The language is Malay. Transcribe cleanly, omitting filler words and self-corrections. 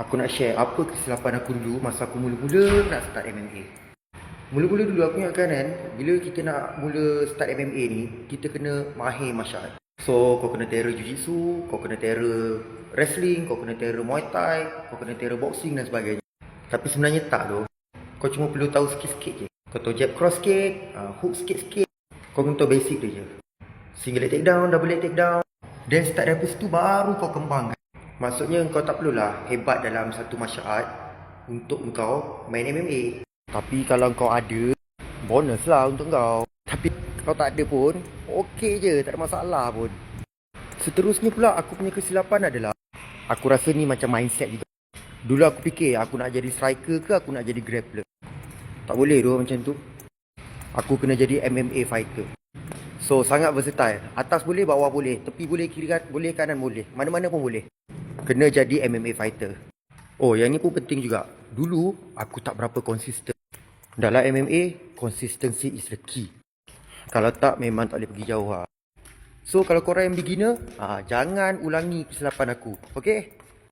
Aku nak share apa kesilapan aku dulu masa aku mula-mula nak start MMA. Mula-mula dulu aku ingatkan kan, bila kita nak mula start MMA ni, kita kena mahir martial art. So, kau kena terror jiu-jitsu, kau kena terror wrestling, kau kena terror muay thai, kau kena terror boxing dan sebagainya. Tapi sebenarnya tak tu. Kau cuma perlu tahu sikit-sikit je. Kau tahu jab cross sikit, hook sikit-sikit. Kau kena tahu basic tu je. Single leg take down, double leg take down. Then start dari situ baru kau kembangkan. Maksudnya kau tak perlulah hebat dalam satu martial art untuk kau main MMA. Tapi kalau kau ada, bonus lah untuk kau. Tapi kau tak ada pun, okey je, tak ada masalah pun. Seterusnya pula aku punya kesilapan adalah, aku rasa ni macam mindset juga. Dulu aku fikir aku nak jadi striker ke aku nak jadi grappler. Tak boleh tu macam tu. Aku kena jadi MMA fighter. So sangat versatile. Atas boleh, bawah boleh, tepi boleh, kiri boleh, kanan boleh. Mana-mana pun boleh. Kena jadi MMA fighter. Oh, yang ni pun penting juga. Dulu aku tak berapa konsisten. Dalam MMA, consistency is the key. Kalau tak, memang tak boleh pergi jauh lah. So, kalau korang yang beginner, jangan ulangi kesilapan aku. Okay?